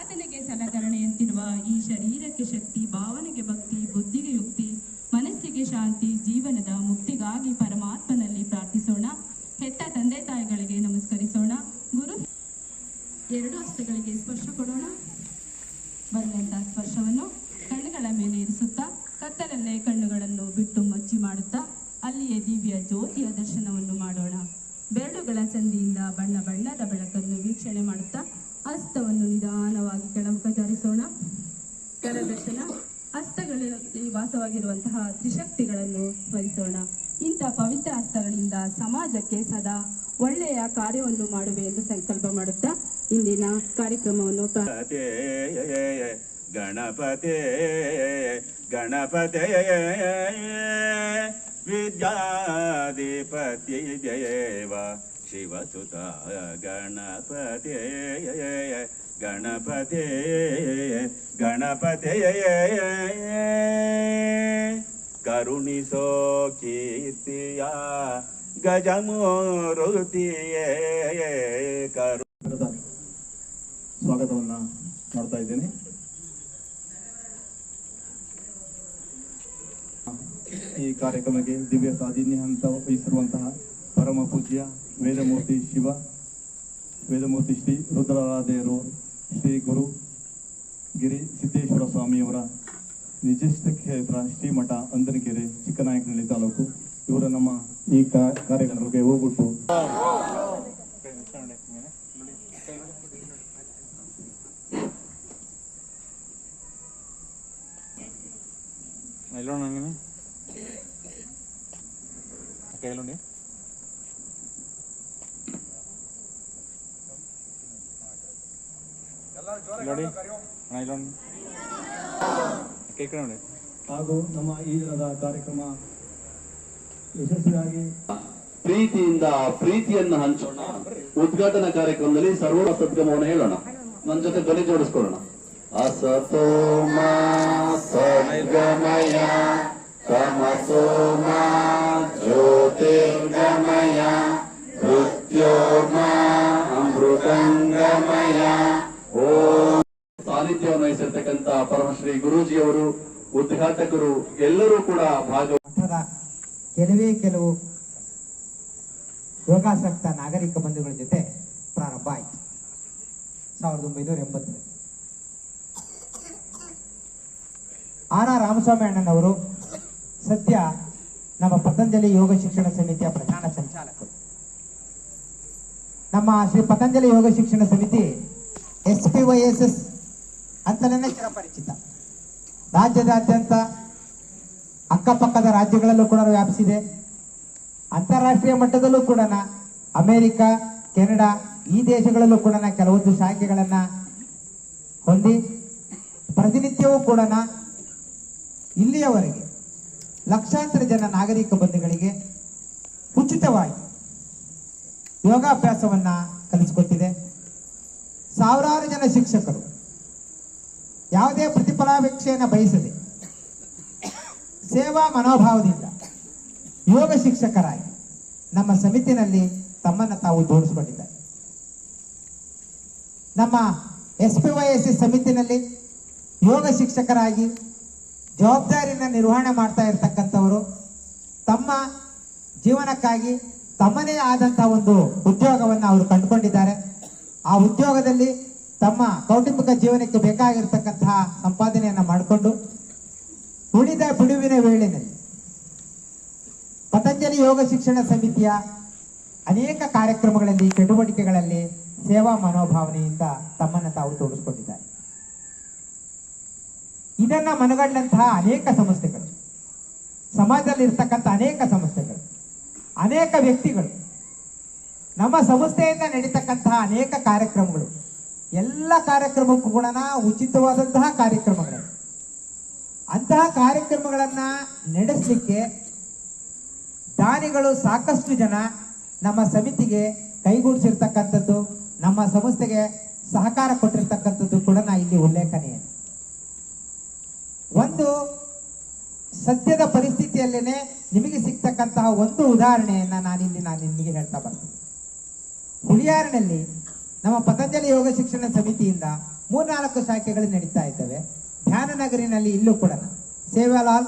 ಆತನಿಗೆ ಸಲಕರಣೆಯಂತಿರುವ ಈ ಶರೀರಕ್ಕೆ ಶಕ್ತಿ, ಭಾವನೆಗೆ ಭಕ್ತಿ, ಬುದ್ಧಿಗೆ ಯುಕ್ತಿ, ಮನಸ್ಸಿಗೆ ಶಾಂತಿ, ಜೀವನದ ಮುಕ್ತಿಗಾಗಿ ಪರಮಾತ್ಮನಲ್ಲಿ ಪ್ರಾರ್ಥಿಸೋಣ. ಹೆತ್ತ ತಂದೆ ತಾಯಿಗಳಿಗೆ ನಮಸ್ಕರಿಸೋಣ. ಗುರು ಎರಡು ಹಸ್ತಗಳಿಗೆ ಸ್ಪರ್ಶ ಕೊಡೋಣ. ಬಂದಂತಹ ಸ್ಪರ್ಶವನ್ನು ಕಣ್ಣುಗಳ ಮೇಲೆ ಇರಿಸುತ್ತಾ ಕತ್ತಲಲ್ಲೇ ಕಣ್ಣುಗಳನ್ನು ಬಿಟ್ಟು ಮುಚ್ಚಿ ಮಾಡುತ್ತಾ ಅಲ್ಲಿಯೇ ದಿವ್ಯ ಜ್ಯೋತಿಯ ದರ್ಶನವನ್ನು ಮಾಡೋಣ. ಬೆರಳುಗಳ ಸಂಧಿಯಿಂದ ಬಣ್ಣ ಬಣ್ಣದ ಬೆಳಕನ್ನು ವೀಕ್ಷಣೆ ಮಾಡುತ್ತಾ ಹಸ್ತವನ್ನು ನಿಧಾನವಾಗಿ ಕೆಳಮುಖ ಜಾರಿಸೋಣ. ಕರದರ್ಶನ ಹಸ್ತಗಳಲ್ಲಿ ವಾಸವಾಗಿರುವಂತಹ ತ್ರಿಶಕ್ತಿಗಳನ್ನು ಸ್ಮರಿಸೋಣ. ಇಂಥ ಪವಿತ್ರ ಹಸ್ತಗಳಿಂದ ಸಮಾಜಕ್ಕೆ ಸದಾ ಒಳ್ಳೆಯ ಕಾರ್ಯವನ್ನು ಮಾಡುವೆ ಎಂದು ಸಂಕಲ್ಪ ಮಾಡುತ್ತಾ ಇಂದಿನ ಕಾರ್ಯಕ್ರಮವನ್ನು ಗಣಪತೆ ಗಣಪತೆ ವಿದ್ಯಾಧಿಪತಿ ದೇವ ಶಿವಸುತ ಗಣಪತೆ ಗಣಪತೆ ಗಣಪತೆ ಕರುಣಿಸೋ ಕೀರ್ತಿಯ ಗಜಮೂರುತಿಯೇ ಸ್ವಾಗತವನ್ನ ಮಾಡ್ತಾ ಇದ್ದೇನೆ. ಈ ಕಾರ್ಯಕ್ರಮಕ್ಕೆ ದಿವ್ಯ ಸಾಧೀನ್ಯ ಅಂತ ವಹಿಸಿರುವಂತಹ ಪರಮ ಪೂಜ್ಯ ವೇದಮೂರ್ತಿ ಶ್ರೀ ರುದ್ರಾರಾಧೆಯರು ಶ್ರೀ ಗುರು ಗಿರಿ ಸಿದ್ದೇಶ್ವರ ಸ್ವಾಮಿಯವರ ನಿಜಿಷ್ಟ ಕ್ಷೇತ್ರ ಶ್ರೀಮಠ ಅಂದನಕೆರೆ, ಚಿಕ್ಕನಾಯಕನಹಳ್ಳಿ ತಾಲೂಕು. ಇವರ ನಮ್ಮ ಈ ಕಾರ್ಯಕ್ರಮಕ್ಕೆ ಹೋಗ್ಬಿಟ್ಟು ಕೈಲುಂಡಿ ನೋಡಿ ಹಾಗೂ ನಮ್ಮ ಈ ದಿನದ ಕಾರ್ಯಕ್ರಮ ಯಶಸ್ವಿಯಾಗಿ ಪ್ರೀತಿಯಿಂದ ಪ್ರೀತಿಯನ್ನು ಹಂಚೋಣ. ಉದ್ಘಾಟನಾ ಕಾರ್ಯಕ್ರಮದಲ್ಲಿ ಸರ್ವ ಸದ್ಗಮವನ್ನು ಹೇಳೋಣ. ನನ್ನ ಜೊತೆ ಧ್ವನಿ ಜೋಡಿಸ್ಕೊಳ್ಳೋಣ. ಅಸತೋಮ ಸದ್ಗಮಯ ತಮಸೋಮ ಜ್ಯೋತಿರ್ಗಮಯ ಮೃತ್ಯೋರ್ಮ ಅಮೃತಂಗಮಯ. ಓಂ ಸಾನ್ನಿಧ್ಯವನ್ನು ವಹಿಸಿರ್ತಕ್ಕಂಥ ಪರಮಶ್ರೀ ಗುರೂಜಿಯವರು, ಉದ್ಘಾಟಕರು ಎಲ್ಲರೂ ಕೂಡ ಮಠದ ಕೆಲವು ಯೋಗಾಸಕ್ತ ನಾಗರಿಕ ಬಂಧುಗಳ ಜೊತೆ ಪ್ರಾರಂಭ ಆಯಿತು 1980. ಆರ್ ರಾಮಸ್ವಾಮಿ ಅಣ್ಣನವರು ಸದ್ಯ ನಮ್ಮ ಪತಂಜಲಿ ಯೋಗ ಶಿಕ್ಷಣ ಸಮಿತಿಯ ಪ್ರಧಾನ ಸಂಚಾಲಕರು. ನಮ್ಮ ಶ್ರೀ ಪತಂಜಲಿ ಯೋಗ ಶಿಕ್ಷಣ ಸಮಿತಿ SPYSS ಅಂತಲೇ ಚಿರಪರಿಚಿತ. ರಾಜ್ಯದಾದ್ಯಂತ ಅಕ್ಕಪಕ್ಕದ ರಾಜ್ಯಗಳಲ್ಲೂ ಕೂಡ ವ್ಯಾಪಿಸಿದೆ. ಅಂತಾರಾಷ್ಟ್ರೀಯ ಮಟ್ಟದಲ್ಲೂ ಕೂಡ ಅಮೆರಿಕ, ಕೆನಡಾ ಈ ದೇಶಗಳಲ್ಲೂ ಕೂಡ ಕೆಲವೊಂದು ಶಾಖೆಗಳನ್ನ ಹೊಂದಿ ಪ್ರತಿನಿತ್ಯವೂ ಕೂಡ ಇಲ್ಲಿಯವರೆಗೆ ಲಕ್ಷಾಂತರ ಜನ ನಾಗರಿಕ ಬಂಧುಗಳಿಗೆ ಉಚಿತವಾಗಿ ಯೋಗಾಭ್ಯಾಸವನ್ನ ಕಲಿಸಿಕೊಟ್ಟಿದೆ. ಸಾವಿರಾರು ಜನ ಶಿಕ್ಷಕರು ಯಾವುದೇ ಪ್ರತಿಫಲಾಪೇಕ್ಷೆಯನ್ನು ಬಯಸದೆ ಸೇವಾ ಮನೋಭಾವದಿಂದ ಯೋಗ ಶಿಕ್ಷಕರಾಗಿ ನಮ್ಮ ಸಮಿತಿನಲ್ಲಿ ತಮ್ಮನ್ನು ತಾವು ಜೋಡಿಸಿಕೊಂಡಿದ್ದಾರೆ. ನಮ್ಮ SPYSS ಸಮಿತಿನಲ್ಲಿ ಯೋಗ ಶಿಕ್ಷಕರಾಗಿ ಜವಾಬ್ದಾರಿಯನ್ನು ನಿರ್ವಹಣೆ ಮಾಡ್ತಾ ಇರತಕ್ಕಂಥವರು ತಮ್ಮ ಜೀವನಕ್ಕಾಗಿ ತಮ್ಮನೇ ಆದಂತಹ ಒಂದು ಉದ್ಯೋಗವನ್ನು ಅವರು ಕಂಡುಕೊಂಡಿದ್ದಾರೆ. ಆ ಉದ್ಯೋಗದಲ್ಲಿ ತಮ್ಮ ಕೌಟುಂಬಿಕ ಜೀವನಕ್ಕೆ ಬೇಕಾಗಿರ್ತಕ್ಕಂತಹ ಸಂಪಾದನೆಯನ್ನು ಮಾಡಿಕೊಂಡು ಉಳಿದ ಬಿಡುವಿನ ವೇಳೆಯಲ್ಲಿ ಪತಂಜಲಿ ಯೋಗ ಶಿಕ್ಷಣ ಸಮಿತಿಯ ಅನೇಕ ಕಾರ್ಯಕ್ರಮಗಳಲ್ಲಿ, ಚಟುವಟಿಕೆಗಳಲ್ಲಿ ಸೇವಾ ಮನೋಭಾವನೆಯಿಂದ ತಮ್ಮನ್ನು ತಾವು ತೋರಿಸ್ಕೊಂಡಿದ್ದಾರೆ. ಇದನ್ನ ಮನಗಂಡಂತಹ ಅನೇಕ ಸಂಸ್ಥೆಗಳು, ಸಮಾಜದಲ್ಲಿ ಇರ್ತಕ್ಕಂಥ ಅನೇಕ ಸಂಸ್ಥೆಗಳು, ಅನೇಕ ವ್ಯಕ್ತಿಗಳು, ನಮ್ಮ ಸಂಸ್ಥೆಯಿಂದ ನಡೀತಕ್ಕಂತಹ ಅನೇಕ ಕಾರ್ಯಕ್ರಮಗಳು, ಎಲ್ಲ ಕಾರ್ಯಕ್ರಮಕ್ಕೂ ಕೂಡ ಉಚಿತವಾದಂತಹ ಕಾರ್ಯಕ್ರಮಗಳೇ. ಅಂತಹ ಕಾರ್ಯಕ್ರಮಗಳನ್ನ ನಡೆಸಲಿಕ್ಕೆ ದಾನಿಗಳು ಸಾಕಷ್ಟು ಜನ ನಮ್ಮ ಸಮಿತಿಗೆ ಕೈಗೂಡಿಸಿರ್ತಕ್ಕಂಥದ್ದು, ನಮ್ಮ ಸಂಸ್ಥೆಗೆ ಸಹಕಾರ ಕೊಟ್ಟಿರ್ತಕ್ಕಂಥದ್ದು ಕೂಡ ಇಲ್ಲಿ ಉಲ್ಲೇಖನೀಯ. ಒಂದು ಸದ್ಯದ ಪರಿಸ್ಥಿತಿಯಲ್ಲೇನೆ ನಿಮಗೆ ಸಿಗ್ತಕ್ಕಂತಹ ಒಂದು ಉದಾಹರಣೆಯನ್ನ ನಾನು ನಿಮಗೆ ಹೇಳ್ತಾ ಬರ್ತೀನಿ. ಹುಳಿಯಾರಿನಲ್ಲಿ ನಮ್ಮ ಪತಂಜಲಿ ಯೋಗ ಶಿಕ್ಷಣ ಸಮಿತಿಯಿಂದ 3-4 ಶಾಖೆಗಳು ನಡೀತಾ ಇದ್ದಾವೆ. ಧ್ಯಾನನಗರಿನಲ್ಲಿ ಇಲ್ಲೂ ಕೂಡ ಸೇವಾಲಾಲ್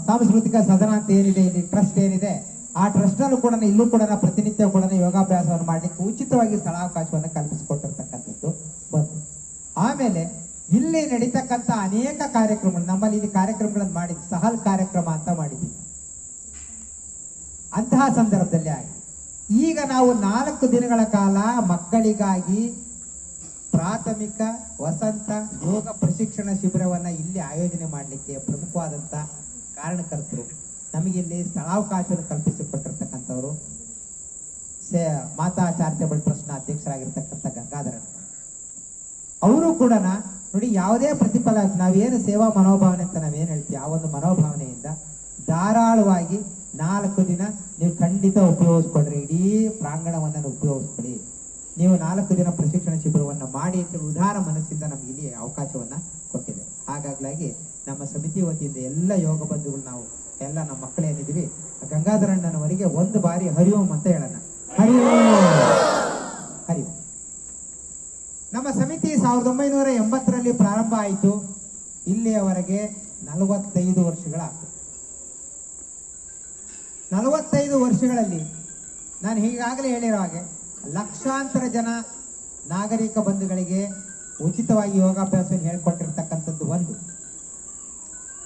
ಸಾಂಸ್ಕೃತಿಕ ಸದನ ಅಂತ ಏನಿದೆ, ಇಲ್ಲಿ ಟ್ರಸ್ಟ್ ಏನಿದೆ, ಆ ಟ್ರಸ್ಟ್ ನಲ್ಲೂ ಕೂಡ ಇಲ್ಲೂ ಕೂಡ ಪ್ರತಿನಿತ್ಯ ಕೂಡ ಯೋಗಾಭ್ಯಾಸವನ್ನು ಮಾಡಲಿಕ್ಕೆ ಉಚಿತವಾಗಿ ಸ್ಥಳಾವಕಾಶವನ್ನು ಕಲ್ಪಿಸಿಕೊಟ್ಟಿರ್ತಕ್ಕಂಥದ್ದು ಒಂದು. ಆಮೇಲೆ ಇಲ್ಲಿ ನಡೀತಕ್ಕಂಥ ಅನೇಕ ಕಾರ್ಯಕ್ರಮಗಳು, ನಮ್ಮಲ್ಲಿ ಇಲ್ಲಿ ಕಾರ್ಯಕ್ರಮಗಳನ್ನು ಮಾಡಿ ಸಹಲ್ ಕಾರ್ಯಕ್ರಮ ಅಂತ ಮಾಡಿದ್ದೀವಿ. ಅಂತಹ ಸಂದರ್ಭದಲ್ಲಿ ಆಗಿ ಈಗ ನಾವು 4 ದಿನಗಳ ಕಾಲ ಮಕ್ಕಳಿಗಾಗಿ ಪ್ರಾಥಮಿಕ ವಸಂತ ಯೋಗ ಪ್ರಶಿಕ್ಷಣ ಶಿಬಿರವನ್ನ ಇಲ್ಲಿ ಆಯೋಜನೆ ಮಾಡಲಿಕ್ಕೆ ಪ್ರಮುಖವಾದಂತ ಕಾರಣಕರ್ತರು, ನಮಗೆ ಇಲ್ಲಿ ಸ್ಥಳಾವಕಾಶವನ್ನು ಕಲ್ಪಿಸಿಕೊಟ್ಟಿರ್ತಕ್ಕಂಥವರು ಮಾತಾ ಚಾರಿಟೇಬಲ್ ಟ್ರಸ್ಟ್ನ ಅಧ್ಯಕ್ಷರಾಗಿರ್ತಕ್ಕಂಥ ಗಂಗಾಧರನ್ ಅವರು ಕೂಡ ನೋಡಿ, ಯಾವುದೇ ಪ್ರತಿಫಲ, ನಾವೇನು ಸೇವಾ ಮನೋಭಾವನೆ ಅಂತ ನಾವೇನು ಹೇಳ್ತೀವಿ, ಆ ಒಂದು ಮನೋಭಾವನೆಯಿಂದ ಧಾರಾಳವಾಗಿ 4 ದಿನ ನೀವು ಖಂಡಿತ ಉಪಯೋಗಿಸ್ಕೊಡ್ರಿ. ಇಡೀ ಪ್ರಾಂಗಣವನ್ನು ಉಪಯೋಗಿಸ್ಕೊಳ್ಳಿ. ನೀವು 4 ದಿನ ಪ್ರಶಿಕ್ಷಣ ಶಿಬಿರವನ್ನು ಮಾಡಿ ಅಂತ ಉದಾರ ಮನಸ್ಸಿಂದ ನಮ್ಗೆ ಇಲ್ಲಿ ಅವಕಾಶವನ್ನ ಕೊಟ್ಟಿದೆ. ಹಾಗಾಗಿ ನಮ್ಮ ಸಮಿತಿ ವತಿಯಿಂದ ಎಲ್ಲ ಯೋಗ ಬಂಧುಗಳು, ನಾವು ಎಲ್ಲ ನಮ್ಮ ಮಕ್ಕಳೇನಿದ್ದೀವಿ, ಗಂಗಾಧರಣ್ಣನವರಿಗೆ ಒಂದು ಬಾರಿ ಹರಿಓಂ ಅಂತ ಹೇಳೋಣ. ಹರಿಓಂ. ನಮ್ಮ ಸಮಿತಿ 1980ರಲ್ಲಿ ಪ್ರಾರಂಭ ಆಯಿತು. ಇಲ್ಲಿಯವರೆಗೆ 45 ವರ್ಷಗಳಾಗ್ತದೆ. 45 ವರ್ಷಗಳಲ್ಲಿ ನಾನು ಈಗಾಗಲೇ ಹೇಳಿರೋ ಹಾಗೆ ಲಕ್ಷಾಂತರ ಜನ ನಾಗರಿಕ ಬಂಧುಗಳಿಗೆ ಉಚಿತವಾಗಿ ಯೋಗಾಭ್ಯಾಸವನ್ನು ಹೇಳ್ಕೊಟ್ಟಿರ್ತಕ್ಕಂಥದ್ದು ಒಂದು.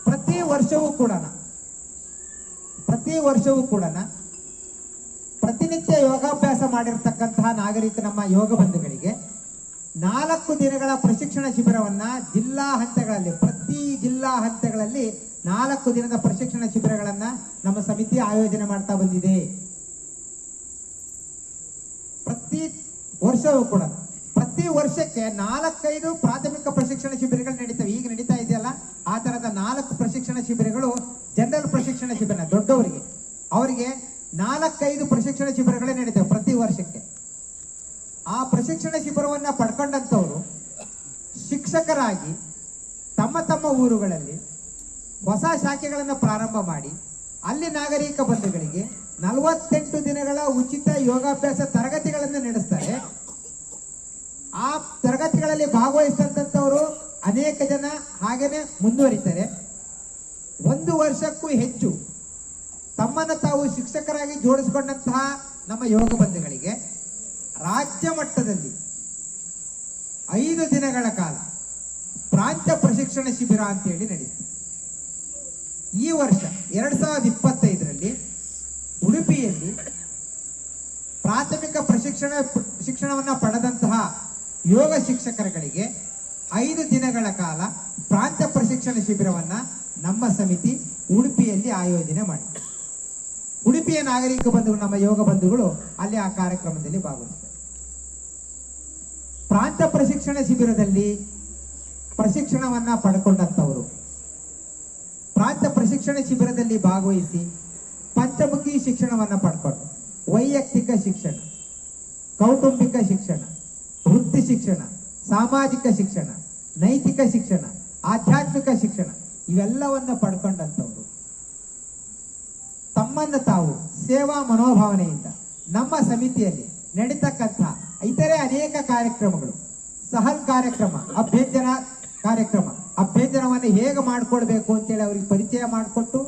ಪ್ರತಿ ವರ್ಷವೂ ಕೂಡ ಪ್ರತಿನಿತ್ಯ ಯೋಗಾಭ್ಯಾಸ ಮಾಡಿರ್ತಕ್ಕಂತಹ ನಾಗರಿಕ ನಮ್ಮ ಯೋಗ ಬಂಧುಗಳಿಗೆ 4 ದಿನಗಳ ಪ್ರಶಿಕ್ಷಣ ಶಿಬಿರವನ್ನ ಜಿಲ್ಲಾ ಹಂತಗಳಲ್ಲಿ, ಪ್ರತಿ ಜಿಲ್ಲಾ ಹಂತಗಳಲ್ಲಿ 4 ದಿನದ ಪ್ರಶಿಕ್ಷಣ ಶಿಬಿರಗಳನ್ನ ನಮ್ಮ ಸಮಿತಿ ಆಯೋಜನೆ ಮಾಡ್ತಾ ಬಂದಿದೆ. ಪ್ರತಿ ವರ್ಷವೂ ಕೂಡ ಪ್ರತಿ ವರ್ಷಕ್ಕೆ 4-5 ಪ್ರಾಥಮಿಕ ಪ್ರಶಿಕ್ಷಣ ಶಿಬಿರಗಳು ನಡೀತವೆ. ಈಗ ನಡೀತಾ ಇದೆಯಲ್ಲ, ಆ ತರದ 4 ಪ್ರಶಿಕ್ಷಣ ಶಿಬಿರಗಳು ಜನರಲ್ ಪ್ರಶಿಕ್ಷಣ ಶಿಬಿರ, ದೊಡ್ಡವರಿಗೆ ಅವರಿಗೆ 4-5 ಪ್ರಶಿಕ್ಷಣ ಶಿಬಿರಗಳೇ ನಡೀತವೆ ಪ್ರತಿ ವರ್ಷಕ್ಕೆ. ಆ ಪ್ರಶಿಕ್ಷಣ ಶಿಬಿರವನ್ನ ಪಡ್ಕೊಂಡಂತವರು ಶಿಕ್ಷಕರಾಗಿ ತಮ್ಮ ತಮ್ಮ ಊರುಗಳಲ್ಲಿ ಹೊಸ ಶಾಖೆಗಳನ್ನು ಪ್ರಾರಂಭ ಮಾಡಿ ಅಲ್ಲಿ ನಾಗರಿಕ ಬಂಧುಗಳಿಗೆ 48 ದಿನಗಳ ಉಚಿತ ಯೋಗಾಭ್ಯಾಸ ತರಗತಿಗಳನ್ನು ನಡೆಸ್ತಾರೆ. ಆ ತರಗತಿಗಳಲ್ಲಿ ಭಾಗವಹಿಸಿದಂಥವರು ಅನೇಕ ಜನ ಹಾಗೇನೆ ಮುಂದುವರಿತಾರೆ. 1 ವರ್ಷಕ್ಕೂ ಹೆಚ್ಚು ತಮ್ಮನ್ನು ತಾವು ಶಿಕ್ಷಕರಾಗಿ ಜೋಡಿಸಿಕೊಂಡಂತಹ ನಮ್ಮ ಯೋಗ ಬಂಧುಗಳಿಗೆ ರಾಜ್ಯ ಮಟ್ಟದಲ್ಲಿ 5 ದಿನಗಳ ಕಾಲ ಪ್ರಾಂತ್ಯ ಪ್ರಶಿಕ್ಷಣ ಶಿಬಿರ ಅಂತೇಳಿ ನಡೀತು. ಈ ವರ್ಷ 2025ರಲ್ಲಿ ಉಡುಪಿಯಲ್ಲಿ ಪ್ರಾಥಮಿಕ ಶಿಕ್ಷಣವನ್ನ ಪಡೆದಂತಹ ಯೋಗ ಶಿಕ್ಷಕರುಗಳಿಗೆ 5 ದಿನಗಳ ಕಾಲ ಪ್ರಾಂತ್ಯ ಪ್ರಶಿಕ್ಷಣ ಶಿಬಿರವನ್ನ ನಮ್ಮ ಸಮಿತಿ ಉಡುಪಿಯಲ್ಲಿ ಆಯೋಜನೆ ಮಾಡಿದೆ. ಉಡುಪಿಯ ನಾಗರಿಕ ಬಂಧುಗಳು, ನಮ್ಮ ಯೋಗ ಬಂಧುಗಳು ಅಲ್ಲಿ ಆ ಕಾರ್ಯಕ್ರಮದಲ್ಲಿ ಭಾಗವಹಿಸಿದ್ದಾರೆ. ಪ್ರಾಂತ್ಯ ಪ್ರಶಿಕ್ಷಣ ಶಿಬಿರದಲ್ಲಿ ಪ್ರಶಿಕ್ಷಣವನ್ನ ಪಡ್ಕೊಂಡಂತವರು ಪ್ರಾಂತ್ಯ ಪ್ರಶಿಕ್ಷಣ ಶಿಬಿರದಲ್ಲಿ ಭಾಗವಹಿಸಿ ಪಂಚಮುಖಿ ಶಿಕ್ಷಣವನ್ನ ಪಡ್ಕೊಂಡು ವೈಯಕ್ತಿಕ ಶಿಕ್ಷಣ, ಕೌಟುಂಬಿಕ ಶಿಕ್ಷಣ, ವೃತ್ತಿ ಶಿಕ್ಷಣ, ಸಾಮಾಜಿಕ ಶಿಕ್ಷಣ, ನೈತಿಕ ಶಿಕ್ಷಣ, ಆಧ್ಯಾತ್ಮಿಕ ಶಿಕ್ಷಣ ಇವೆಲ್ಲವನ್ನ ಪಡ್ಕೊಂಡಂತವರು ತಮ್ಮನ್ನು ತಾವು ಸೇವಾ ಮನೋಭಾವನೆಯಿಂದ ನಮ್ಮ ಸಮಿತಿಯಲ್ಲಿ ನಡೀತಕ್ಕಂಥ ಇತರೆ ಅನೇಕ ಕಾರ್ಯಕ್ರಮಗಳು, ಸಹಲ್ ಕಾರ್ಯಕ್ರಮ, ಅಭ್ಯಂಜನ ಕಾರ್ಯಕ್ರಮ, ಅಭ್ಯಂಜನವನ್ನು ಹೇಗೆ ಮಾಡ್ಕೊಳ್ಬೇಕು ಅಂತೇಳಿ ಅವರಿಗೆ ಪರಿಚಯ ಮಾಡಿಕೊಟ್ಟು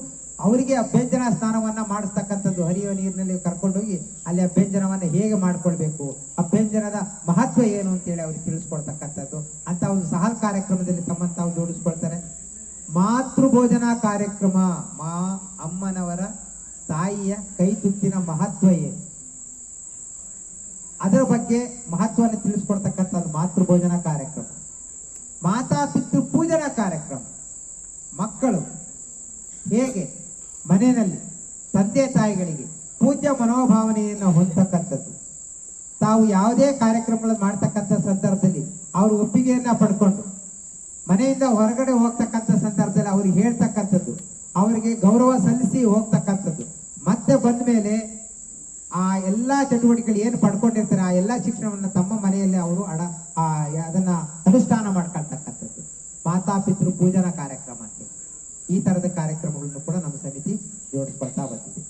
ಅವರಿಗೆ ಅಭ್ಯಂಜನ ಸ್ನಾನವನ್ನ ಮಾಡಿಸ್ತಕ್ಕಂಥದ್ದು, ಹರಿಯುವ ನೀರಿನಲ್ಲಿ ಕರ್ಕೊಂಡೋಗಿ ಅಲ್ಲಿ ಅಭ್ಯಂಜನವನ್ನ ಹೇಗೆ ಮಾಡ್ಕೊಳ್ಬೇಕು, ಅಭ್ಯಂಜನದ ಮಹತ್ವ ಏನು ಅಂತೇಳಿ ಅವ್ರಿಗೆ ತಿಳಿಸ್ಕೊಡ್ತಕ್ಕಂಥದ್ದು ಅಂತ ಒಂದು ಸಹಲ್ ಕಾರ್ಯಕ್ರಮದಲ್ಲಿ ತಮ್ಮನ್ನು ತಾವು ಜೋಡಿಸ್ಕೊಳ್ತಾರೆ. ಮಾತೃ ಭೋಜನ ಕಾರ್ಯಕ್ರಮ, ಅಮ್ಮನವರ ತಾಯಿಯ ಕೈ ತುತ್ತಿನ ಮಹತ್ವ ಏನು, ಅದರ ಬಗ್ಗೆ ಮಹತ್ವವನ್ನು ತಿಳಿಸ್ಕೊಡ್ತಕ್ಕಂಥದ್ದು ಮಾತೃಭೋಜನ ಕಾರ್ಯಕ್ರಮ, ಮಾತಾ ಪಿತೃ ಪೂಜನಾ ಕಾರ್ಯಕ್ರಮ. ಮಕ್ಕಳು ಹೇಗೆ ಮನೆಯಲ್ಲಿ ತಂದೆ ತಾಯಿಗಳಿಗೆ ಪೂಜ್ಯ ಮನೋಭಾವನೆಯನ್ನು ಹೊಂದತಕ್ಕಂಥದ್ದು, ತಾವು ಯಾವುದೇ ಕಾರ್ಯಕ್ರಮಗಳನ್ನು ಮಾಡ್ತಕ್ಕಂಥ ಸಂದರ್ಭದಲ್ಲಿ ಅವ್ರ ಒಪ್ಪಿಗೆಯನ್ನ ಪಡ್ಕೊಂಡು ಮನೆಯಿಂದ ಹೊರಗಡೆ ಹೋಗ್ತಕ್ಕಂಥ ಸಂದರ್ಭದಲ್ಲಿ ಅವ್ರಿಗೆ ಹೇಳ್ತಕ್ಕಂಥದ್ದು, ಅವರಿಗೆ ಗೌರವ ಸಲ್ಲಿಸಿ ಹೋಗ್ತಕ್ಕಂಥದ್ದು, ಮತ್ತೆ ಬಂದ ಮೇಲೆ ಆ ಎಲ್ಲಾ ಚಟುವಟಿಕೆಗಳು ಏನು ಪಡ್ಕೊಂಡಿರ್ತಾರೆ ಆ ಎಲ್ಲಾ ಶಿಕ್ಷಣವನ್ನು ತಮ್ಮ ಮನೆಯಲ್ಲಿ ಅವರು ಅದನ್ನ ಅನುಷ್ಠಾನ ಮಾಡ್ಕೊಳ್ತಕ್ಕಂಥದ್ದು ಮಾತಾ ಪಿತೃ ಪೂಜನಾ ಕಾರ್ಯಕ್ರಮ ಅಂತ. ಈ ತರದ ಕಾರ್ಯಕ್ರಮಗಳನ್ನು ಕೂಡ ನಮ್ಮ ಸಮಿತಿ ಜೋಡಿಸ್ಕೊಳ್ತಾ ಬಂದಿದೆ.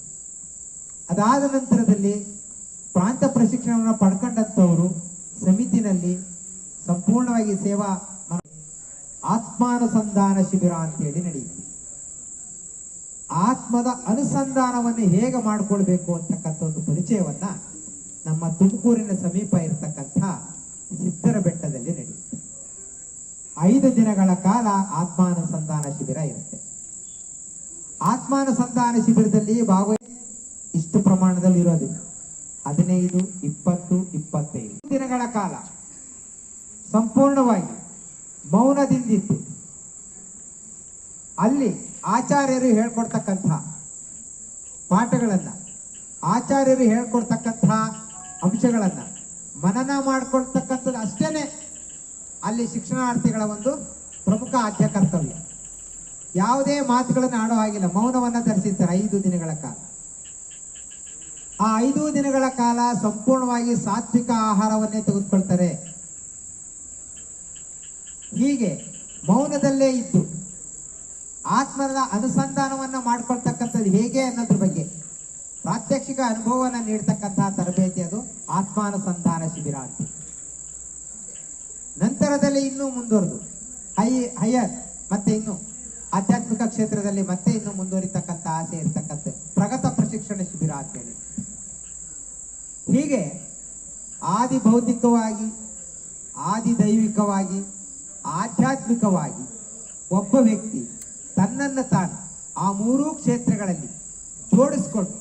ಅದಾದ ನಂತರದಲ್ಲಿ ಪ್ರಾಂತ ಪ್ರಶಿಕ್ಷಣವನ್ನು ಪಡ್ಕೊಂಡಂತವರು ಸಮಿತಿನಲ್ಲಿ ಸಂಪೂರ್ಣವಾಗಿ ಸೇವಾ ಆತ್ಮಾನುಸಂಧಾನ ಶಿಬಿರ ಅಂತೇಳಿ ನಡೆಯುತ್ತೆ. ಆತ್ಮದ ಅನುಸಂಧಾನವನ್ನು ಹೇಗೆ ಮಾಡಿಕೊಳ್ಬೇಕು ಅಂತಕ್ಕಂಥ ಒಂದು ಪರಿಚಯವನ್ನ ನಮ್ಮ ತುಮಕೂರಿನ ಸಮೀಪ ಇರತಕ್ಕಂಥ ಸಿದ್ದರ ಬೆಟ್ಟದಲ್ಲಿ ನಡೆಯುತ್ತೆ. 5 ದಿನಗಳ ಕಾಲ ಆತ್ಮಾನುಸಂಧಾನ ಶಿಬಿರ ಇರುತ್ತೆ. ಆತ್ಮಾನುಸಂಧಾನ ಶಿಬಿರದಲ್ಲಿ ಇಷ್ಟು ಪ್ರಮಾಣದಲ್ಲಿ ಇರೋದಿಲ್ಲ, 15, 20, 25 ದಿನಗಳ ಕಾಲ ಸಂಪೂರ್ಣವಾಗಿ ಮೌನದಿಂದಿತ್ತು. ಅಲ್ಲಿ ಆಚಾರ್ಯರು ಹೇಳ್ಕೊಡ್ತಕ್ಕಂಥ ಪಾಠಗಳನ್ನ, ಆಚಾರ್ಯರು ಹೇಳ್ಕೊಡ್ತಕ್ಕಂಥ ಅಂಶಗಳನ್ನ ಮನನ ಮಾಡ್ಕೊಳ್ತಕ್ಕಂಥದ್ದು ಅಷ್ಟೇನೆ ಅಲ್ಲಿ ಶಿಕ್ಷಣಾರ್ಥಿಗಳ ಒಂದು ಪ್ರಮುಖ ಆದ್ಯ ಕರ್ತವ್ಯ. ಯಾವುದೇ ಮಾತುಗಳನ್ನು ಆಡೋ ಹಾಗಿಲ್ಲ, ಮೌನವನ್ನ ಧರಿಸಿರ್ತಾರೆ 5 ದಿನಗಳ ಕಾಲ. ಆ 5 ದಿನಗಳ ಕಾಲ ಸಂಪೂರ್ಣವಾಗಿ ಸಾತ್ವಿಕ ಆಹಾರವನ್ನೇ ತೆಗೆದುಕೊಳ್ತಾರೆ. ಹೀಗೆ ಮೌನದಲ್ಲೇ ಇದ್ದು ಆತ್ಮದ ಅನುಸಂಧಾನವನ್ನ ಮಾಡ್ಕೊಳ್ತಕ್ಕಂಥದ್ದು ಹೇಗೆ ಅನ್ನೋದ್ರ ಬಗ್ಗೆ ಪ್ರಾತ್ಯಕ್ಷಿಕ ಅನುಭವವನ್ನು ನೀಡ್ತಕ್ಕಂತಹ ತರಬೇತಿ ಅದು ಆತ್ಮಾನುಸಂಧಾನ ಶಿಬಿರ ಅಂತ. ನಂತರದಲ್ಲಿ ಇನ್ನೂ ಮುಂದುವರೆದು ಹೈಯರ್ ಮತ್ತೆ ಇನ್ನು ಆಧ್ಯಾತ್ಮಿಕ ಕ್ಷೇತ್ರದಲ್ಲಿ ಮತ್ತೆ ಇನ್ನು ಮುಂದುವರಿತಕ್ಕಂಥ ಆಸೆ ಇರ್ತಕ್ಕಂಥ ಪ್ರಗತ ಪ್ರಶಿಕ್ಷಣ ಶಿಬಿರ ಅಂತೇಳಿ. ಹೀಗೆ ಆದಿ ಭೌತಿಕವಾಗಿ, ಆದಿ ದೈವಿಕವಾಗಿ, ಆಧ್ಯಾತ್ಮಿಕವಾಗಿ ಒಬ್ಬ ವ್ಯಕ್ತಿ ತನ್ನನ್ನು ತಾನು ಆ 3 ಕ್ಷೇತ್ರಗಳಲ್ಲಿ ಜೋಡಿಸಿಕೊಂಡು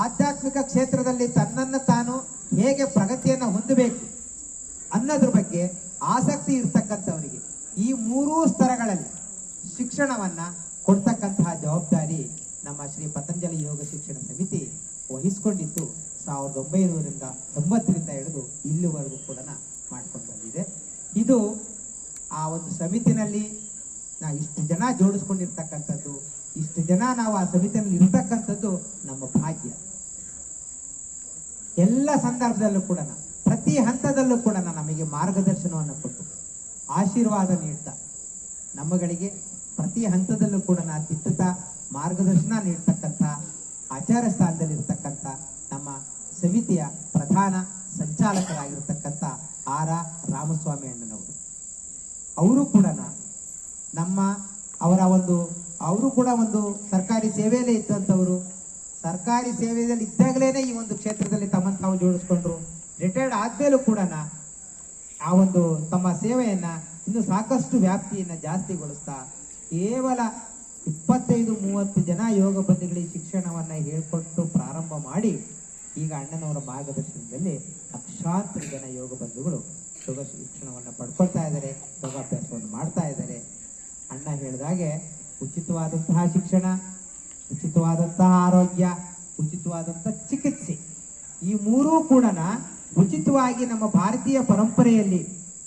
ಆಧ್ಯಾತ್ಮಿಕ ಕ್ಷೇತ್ರದಲ್ಲಿ ತನ್ನನ್ನು ತಾನು ಹೇಗೆ ಪ್ರಗತಿಯನ್ನು ಹೊಂದಬೇಕು ಅನ್ನೋದ್ರ ಬಗ್ಗೆ ಆಸಕ್ತಿ ಇರ್ತಕ್ಕಂಥವರಿಗೆ ಈ 3 ಸ್ತರಗಳಲ್ಲಿ ಶಿಕ್ಷಣವನ್ನ ಕೊಡ್ತಕ್ಕಂತಹ ಜವಾಬ್ದಾರಿ ನಮ್ಮ ಶ್ರೀ ಪತಂಜಲಿ ಯೋಗ ಶಿಕ್ಷಣ ಸಮಿತಿ ವಹಿಸಿಕೊಂಡಿದ್ದು 1990ರಿಂದ ಹಿಡಿದು ಇಲ್ಲಿವರೆಗೂ ಕೂಡ ಮಾಡ್ಕೊಂಡು ಬಂದಿದೆ. ಇದು ಆ ಒಂದು ಸಮಿತಿನಲ್ಲಿ ಇಷ್ಟು ಜನ ಜೋಡಿಸ್ಕೊಂಡಿರ್ತಕ್ಕಂಥದ್ದು, ಇಷ್ಟು ಜನ ನಾವು ಆ ಸಮಿತಿಯಲ್ಲಿ ಇರ್ತಕ್ಕಂಥದ್ದು ನಮ್ಮ ಭಾಗ್ಯ. ಎಲ್ಲ ಸಂದರ್ಭದಲ್ಲೂ ಕೂಡ ಪ್ರತಿ ಹಂತದಲ್ಲೂ ಕೂಡ ನಮಗೆ ಮಾರ್ಗದರ್ಶನವನ್ನು ಕೊಟ್ಟು ಆಶೀರ್ವಾದ ನೀಡ್ತಾ ನಮ್ಮಗಳಿಗೆ ಪ್ರತಿ ಹಂತದಲ್ಲೂ ಕೂಡ ತಿದ್ದುತ್ತಾ ಮಾರ್ಗದರ್ಶನ ನೀಡ್ತಕ್ಕಂಥ ಆಚಾರ ಸ್ಥಾನದಲ್ಲಿ ಇರ್ತಕ್ಕಂಥ ನಮ್ಮ ಸಮಿತಿಯ ಪ್ರಧಾನ ಸಂಚಾಲಕರಾಗಿರ್ತಕ್ಕಂಥ ಆರ್ ರಾಮಸ್ವಾಮಿ ಅಣ್ಣನವರು, ಅವರು ಕೂಡ ಅವರು ಕೂಡ ಒಂದು ಸರ್ಕಾರಿ ಸೇವೆಯಲ್ಲೇ ಇದ್ದಂಥವರು. ಸರ್ಕಾರಿ ಸೇವೆಯಲ್ಲಿ ಇದ್ದಾಗಲೇನೆ ಈ ಒಂದು ಕ್ಷೇತ್ರದಲ್ಲಿ ತಮ್ಮನ್ನು ತಾವು ಜೋಡಿಸ್ಕೊಂಡ್ರು. ರಿಟೈರ್ಡ್ ಆದ್ಮೇಲೂ ಕೂಡ ಆ ಒಂದು ತಮ್ಮ ಸೇವೆಯನ್ನ ಇನ್ನು ಸಾಕಷ್ಟು ವ್ಯಾಪ್ತಿಯನ್ನ ಜಾಸ್ತಿಗೊಳಿಸ್ತಾ ಕೇವಲ 25-30 ಜನ ಯೋಗ ಬಂಧುಗಳಿಗೆ ಶಿಕ್ಷಣವನ್ನ ಹೇಳ್ಕೊಟ್ಟು ಪ್ರಾರಂಭ ಮಾಡಿ ಈಗ ಅಣ್ಣನವರ ಮಾರ್ಗದರ್ಶನದಲ್ಲಿ ಲಕ್ಷಾಂತರ ಜನ ಯೋಗ ಬಂಧುಗಳು ಯೋಗ ಶಿಕ್ಷಣವನ್ನು ಪಡ್ಕೊಳ್ತಾ ಇದ್ದಾರೆ, ಯೋಗಾಭ್ಯಾಸವನ್ನು ಮಾಡ್ತಾ ಇದ್ದಾರೆ. ಅಣ್ಣ ಹೇಳಿದಾಗೆ ಉಚಿತವಾದಂತಹ ಶಿಕ್ಷಣ, ಉಚಿತವಾದಂತಹ ಆರೋಗ್ಯ, ಉಚಿತವಾದಂತಹ ಚಿಕಿತ್ಸೆ, ಈ 3 ಕೂಡ ಉಚಿತವಾಗಿ ನಮ್ಮ ಭಾರತೀಯ ಪರಂಪರೆಯಲ್ಲಿ,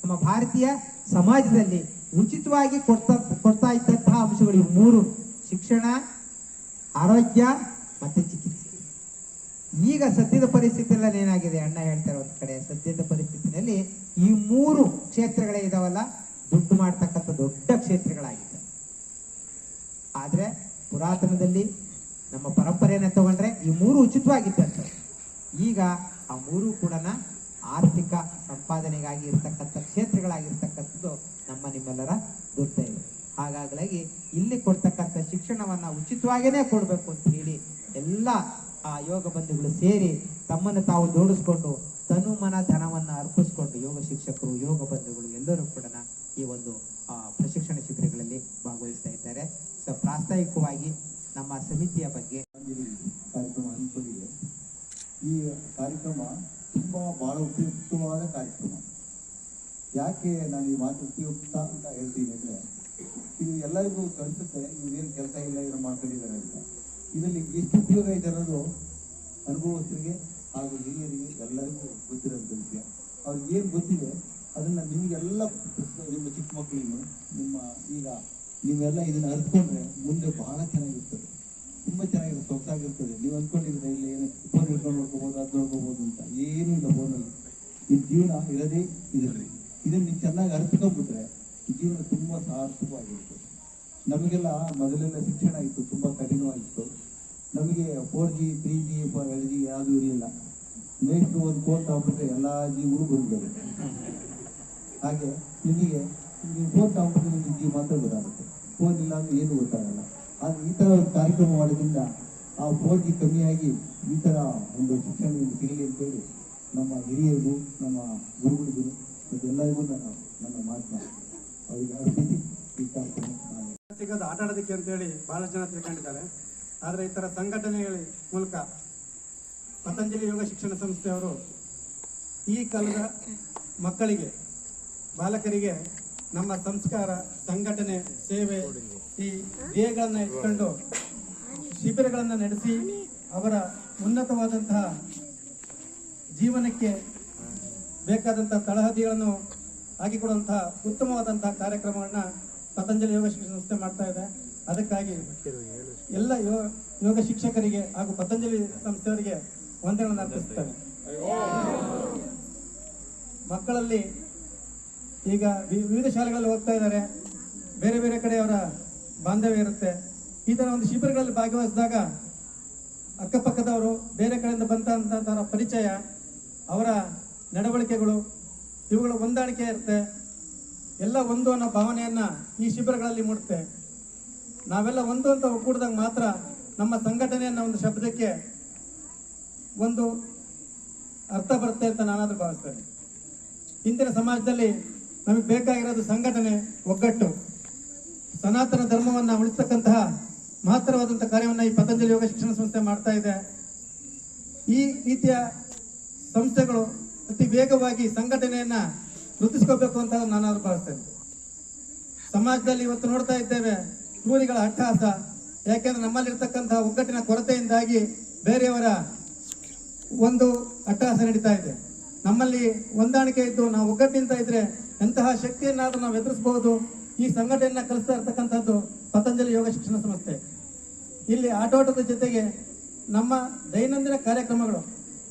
ನಮ್ಮ ಭಾರತೀಯ ಸಮಾಜದಲ್ಲಿ ಉಚಿತವಾಗಿ ಕೊಡ್ತಾ ಇದ್ದಂತಹ ಅಂಶಗಳು ಈ 3: ಶಿಕ್ಷಣ, ಆರೋಗ್ಯ ಮತ್ತೆ ಚಿಕಿತ್ಸೆ. ಈಗ ಸದ್ಯದ ಪರಿಸ್ಥಿತಿಯಲ್ಲಿ ಏನಾಗಿದೆ, ಅಣ್ಣ ಹೇಳ್ತಾರೆ ಒಂದ್ ಕಡೆ ಸದ್ಯದ ಪರಿಸ್ಥಿತಿನಲ್ಲಿ ಈ 3 ಕ್ಷೇತ್ರಗಳೇ ಇದಾವಲ್ಲ ದುಡ್ಡು ಮಾಡ್ತಕ್ಕಂಥ ದೊಡ್ಡ ಕ್ಷೇತ್ರಗಳಾಗಿದೆ. ಆದ್ರೆ ಪುರಾತನದಲ್ಲಿ ನಮ್ಮ ಪರಂಪರೆಯನ್ನ ತಗೊಂಡ್ರೆ ಈ 3 ಉಚಿತವಾಗಿದ್ದಂತ, ಈಗ ಆ 3 ಕೂಡ ಆರ್ಥಿಕ ಸಂಪಾದನೆಗಾಗಿ ಇರ್ತಕ್ಕಂಥ ಕ್ಷೇತ್ರಗಳಾಗಿರ್ತಕ್ಕಂಥದ್ದು ನಮ್ಮ ನಿಮ್ಮೆಲ್ಲರ ದುರ್ದೈವ. ಹಾಗಾಗಿ ಇಲ್ಲಿ ಕೊಡ್ತಕ್ಕಂಥ ಶಿಕ್ಷಣವನ್ನ ಉಚಿತವಾಗಿಯೇ ಕೊಡ್ಬೇಕು ಅಂತ ಹೇಳಿ ಎಲ್ಲ ಆ ಯೋಗ ಬಂಧುಗಳು ಸೇರಿ ತಮ್ಮನ್ನು ತಾವು ಜೋಡಿಸ್ಕೊಂಡು ತನು ಮನ ಧನವನ್ನ ಅರ್ಪಿಸ್ಕೊಂಡು ಯೋಗ ಶಿಕ್ಷಕರು, ಯೋಗ ಬಂಧುಗಳು ಎಲ್ಲರೂ ಕೂಡ ಈ ಒಂದು ಪ್ರಶಿಕ್ಷಣ ಶಿಬಿರಗಳಲ್ಲಿ ಭಾಗವಹಿಸ್ತಾ ಇದ್ದಾರೆ. ಪ್ರಾಸ್ತಾವಿಕವಾಗಿ ನಮ್ಮ ಸಮಿತಿಯ ಬಗ್ಗೆ ಕಾರ್ಯಕ್ರಮ ಹಮ್ಮಿಕೊಂಡಿದೆ. ಈ ಕಾರ್ಯಕ್ರಮ ತುಂಬ ಬಹಳ ಉಪಯುಕ್ತವಾದ ಕಾರ್ಯಕ್ರಮ. ಯಾಕೆ ನಾನು ಈ ಮಾತು ಉಪಯುಕ್ತ ಅಂತ ಹೇಳ್ತೀನಿ ಅಂದರೆ, ಇದು ಎಲ್ಲರಿಗೂ ಕಲಿಸುತ್ತೆ ಇವ್ರೇನು ಕೆಲಸ ಇಲ್ಲ ಏನೋ ಮಾಡ್ಕೊಂಡಿದ್ದಾರೆ ಅಂತ. ಇದರಲ್ಲಿ ಎಷ್ಟು ಉಪಯೋಗ ಇದೆ ಅನ್ನೋದು ಅನುಭವಸ್ಥರಿಗೆ ಹಾಗೂ ಹಿರಿಯರಿಗೆ ಎಲ್ಲರಿಗೂ ಗೊತ್ತಿರೋಂಥ ವಿಷಯ. ಅವ್ರಿಗೆ ಏನು ಗೊತ್ತಿದೆ ಅದನ್ನು ನಿಮಗೆಲ್ಲ ನಿಮ್ಮ ಚಿಕ್ಕ ಮಕ್ಕಳಿಗೂ ಈಗ ನೀವೆಲ್ಲ ಇದನ್ನು ಅರಿತುಕೊಂಡ್ರೆ ಮುಂದೆ ಬಹಳ ಚೆನ್ನಾಗಿರ್ತದೆ, ತುಂಬ ಚೆನ್ನಾಗಿರುತ್ತೆ, ಸೊಗಸಾಗಿರ್ತದೆ. ನೀವು ಅಂದ್ಕೊಂಡಿದ್ರೆ ಇಲ್ಲಿ ಏನು ಫೋನ್ ಹಿಡ್ಕೊಂಡು ನೋಡ್ಕೋಬೋದು, ಅದು ನೋಡ್ಕೋಬೋದು ಅಂತ ಏನೂ ಇಲ್ಲ ಫೋನಲ್ಲಿ. ಈ ಜೀವನ ಇರೋದೇ ಇದರಲ್ಲಿ. ಇದನ್ನು ನೀವು ಚೆನ್ನಾಗಿ ಅರಿತುಕೊಂಡ್ಬಿಟ್ರೆ ಈ ಜೀವನ ತುಂಬ ಸಾರ್ಥಕವಾಗಿರುತ್ತೆ. ನಮಗೆಲ್ಲ ಮೊದಲೆಲ್ಲ ಶಿಕ್ಷಣ ಇತ್ತು, ತುಂಬ ಕಠಿಣವಾಗಿತ್ತು. ನಮಗೆ 4G 3G 2G ಯಾವುದೂ ಇರಲಿಲ್ಲ. ನೆಕ್ಸ್ಟ್ ಒಂದು ಫೋನ್ ತಗೊಂಡ್ಬಿಟ್ರೆ ಎಲ್ಲ ಜೀವಗಳು ಬಂದ್ಬಿಡೋದು. ಹಾಗೆ ನಿಮಗೆ ನೀವು ಫೋನ್ ತಗೊಂಡ್ಬಿಟ್ರೆ ನಿಮಗೆ ಜೀವ ಮಾತ್ರ ಗೊತ್ತಾಗುತ್ತೆ, ಫೋನ್ ಇಲ್ಲ ಅಂದರೆ ಏನು ಗೊತ್ತಾಗಲ್ಲ. ಆದರೆ ಈ ಥರ ಒಂದು ಕಾರ್ಯಕ್ರಮ ಮಾಡೋದ್ರಿಂದ ಆ 4G ಕಮ್ಮಿಯಾಗಿ ಈ ಥರ ಒಂದು ಶಿಕ್ಷಣ ಸಿಗಲಿ ಅಂತೇಳಿ ನಮ್ಮ ಹಿರಿಯರಿಗೂ ನಮ್ಮ ಗುರುಗಳಿಗೂ ಮತ್ತು ಎಲ್ಲರಿಗೂ ನನ್ನ ಮಾತನ್ನ ಅವರಿಗೆ ಅರ್ಪಿಸಿ ಈ ಕಾರ್ಯಕ್ರಮ ಸಿಗೋದು ಆಟ ಆಡೋದಕ್ಕೆ ಅಂತೇಳಿ ಬಹಳ ಜನ ತಿಳ್ಕೊಂಡಿದ್ದಾರೆ. ಆದರೆ ಈ ಥರ ಸಂಘಟನೆಗಳ ಮೂಲಕ ಪತಂಜಲಿ ಯೋಗ ಶಿಕ್ಷಣ ಸಂಸ್ಥೆಯವರು ಈ ಕಾಲದ ಮಕ್ಕಳಿಗೆ, ಬಾಲಕರಿಗೆ ನಮ್ಮ ಸಂಸ್ಕಾರ, ಸಂಘಟನೆ, ಸೇವೆ ಈ ಧ್ಯೇಯಗಳನ್ನು ಇಟ್ಕೊಂಡು ಶಿಬಿರಗಳನ್ನು ನಡೆಸಿ ಅವರ ಉನ್ನತವಾದಂತಹ ಜೀವನಕ್ಕೆ ಬೇಕಾದಂತಹ ತಳಹದಿಗಳನ್ನು ಹಾಕಿಕೊಡುವಂತಹ ಉತ್ತಮವಾದಂತಹ ಕಾರ್ಯಕ್ರಮಗಳನ್ನ ಪತಂಜಲಿ ಯೋಗ ಶಿಕ್ಷಣ ಸಂಸ್ಥೆ ಮಾಡ್ತಾ ಇದೆ. ಅದಕ್ಕಾಗಿ ಎಲ್ಲ ಯೋಗ ಶಿಕ್ಷಕರಿಗೆ ಹಾಗೂ ಪತಂಜಲಿ ಸಂಸ್ಥೆಯವರಿಗೆ ವಂದನೆಗಳನ್ನು ಅರ್ಪಿಸುತ್ತೇನೆ. ಮಕ್ಕಳಲ್ಲಿ ಈಗ ವಿವಿಧ ಶಾಲೆಗಳಲ್ಲಿ ಓದ್ತಾ ಇದ್ದಾರೆ, ಬೇರೆ ಬೇರೆ ಕಡೆ ಅವರ ಬಾಂಧವ್ಯ ಇರುತ್ತೆ. ಈ ಥರ ಒಂದು ಶಿಬಿರಗಳಲ್ಲಿ ಭಾಗವಹಿಸಿದಾಗ ಅಕ್ಕಪಕ್ಕದವರು, ಬೇರೆ ಕಡೆಯಿಂದ ಬಂದಂಥವರ ಪರಿಚಯ, ಅವರ ನಡವಳಿಕೆಗಳು ಇವುಗಳ ಹೊಂದಾಣಿಕೆ ಇರುತ್ತೆ. ಎಲ್ಲ ಒಂದು ಅನ್ನೋ ಭಾವನೆಯನ್ನು ಈ ಶಿಬಿರಗಳಲ್ಲಿ ಮೂಡುತ್ತೆ. ನಾವೆಲ್ಲ ಒಂದು ಅಂತ ಒಕ್ಕೂಡಿದಾಗ ಮಾತ್ರ ನಮ್ಮ ಸಂಘಟನೆ ಅನ್ನೋ ಒಂದು ಶಬ್ದಕ್ಕೆ ಒಂದು ಅರ್ಥ ಬರುತ್ತೆ ಅಂತ ನಾನಾದರೂ ಭಾವಿಸ್ತೇನೆ. ಇಂದಿನ ಸಮಾಜದಲ್ಲಿ ನಮಗೆ ಬೇಕಾಗಿರೋದು ಸಂಘಟನೆ, ಒಗ್ಗಟ್ಟು. ಸನಾತನ ಧರ್ಮವನ್ನು ಉಳಿಸ್ತಕ್ಕಂತಹ ಮಹತ್ತರವಾದಂತಹ ಕಾರ್ಯವನ್ನು ಈ ಪತಂಜಲಿ ಯೋಗ ಶಿಕ್ಷಣ ಸಂಸ್ಥೆ ಮಾಡ್ತಾ ಇದೆ. ಈ ರೀತಿಯ ಸಂಸ್ಥೆಗಳು ಅತಿ ವೇಗವಾಗಿ ಸಂಘಟನೆಯನ್ನ ವೃದ್ಧಿಸ್ಕೋಬೇಕು ಅಂತ ನಾನಾದ್ರೂ ಭಾವಿಸ್ತೇನೆ. ಸಮಾಜದಲ್ಲಿ ಇವತ್ತು ನೋಡ್ತಾ ಇದ್ದೇವೆ ಕ್ರೂರಿಗಳ ಅಟ್ಟಹಾಸ. ಯಾಕೆಂದ್ರೆ ನಮ್ಮಲ್ಲಿರ್ತಕ್ಕಂತಹ ಒಗ್ಗಟ್ಟಿನ ಕೊರತೆಯಿಂದಾಗಿ ಬೇರೆಯವರ ಒಂದು ಅಟ್ಟಹಾಸ ನಡೀತಾ ಇದೆ. ನಮ್ಮಲ್ಲಿ ಹೊಂದಾಣಿಕೆ ಇದ್ದು ನಾವು ಒಗ್ಗಟ್ಟಿನಿಂದ ಇದ್ರೆ ಎಂತಹ ಶಕ್ತಿಯನ್ನಾದ್ರೂ ನಾವು ಎದುರಿಸಬಹುದು. ಈ ಸಂಘಟನೆಯನ್ನ ಕಲಿಸ್ತಾ ಇರ್ತಕ್ಕಂಥದ್ದು ಪತಂಜಲಿ ಯೋಗ ಶಿಕ್ಷಣ ಸಂಸ್ಥೆ. ಇಲ್ಲಿ ಆಟೋಟದ ಜೊತೆಗೆ ನಮ್ಮ ದೈನಂದಿನ ಕಾರ್ಯಕ್ರಮಗಳು,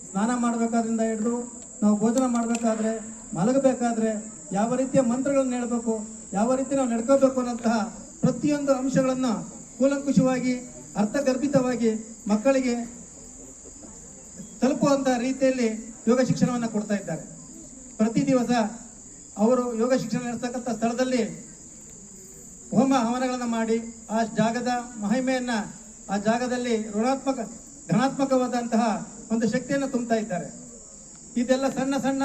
ಸ್ನಾನ ಮಾಡಬೇಕಾದ್ರಿಂದ ಹಿಡಿದು ನಾವು ಭೋಜನ ಮಾಡಬೇಕಾದ್ರೆ, ಮಲಗಬೇಕಾದ್ರೆ ಯಾವ ರೀತಿಯ ಮಂತ್ರಗಳನ್ನು ಹೇಳಬೇಕು, ಯಾವ ರೀತಿ ನಾವು ನಡ್ಕೋಬೇಕು ಅನ್ನೋಂತಹ ಪ್ರತಿಯೊಂದು ಅಂಶಗಳನ್ನು ಕೂಲಂಕುಷವಾಗಿ ಅರ್ಥಗರ್ಭಿತವಾಗಿ ಮಕ್ಕಳಿಗೆ ತಲುಪುವಂತಹ ರೀತಿಯಲ್ಲಿ ಯೋಗ ಶಿಕ್ಷಣವನ್ನು ಕೊಡ್ತಾ ಇದ್ದಾರೆ. ಪ್ರತಿ ದಿವಸ ಅವರು ಯೋಗ ಶಿಕ್ಷಣ ನಡೆಸ್ತಕ್ಕಂಥ ಸ್ಥಳದಲ್ಲಿ ಹೋಮ ಹವನಗಳನ್ನು ಮಾಡಿ ಆ ಜಾಗದ ಮಹಿಮೆಯನ್ನ, ಆ ಜಾಗದಲ್ಲಿ ಧನಾತ್ಮಕವಾದಂತಹ ಒಂದು ಶಕ್ತಿಯನ್ನು ತುಂಬುತ್ತಾ ಇದ್ದಾರೆ. ಇದೆಲ್ಲ ಸಣ್ಣ ಸಣ್ಣ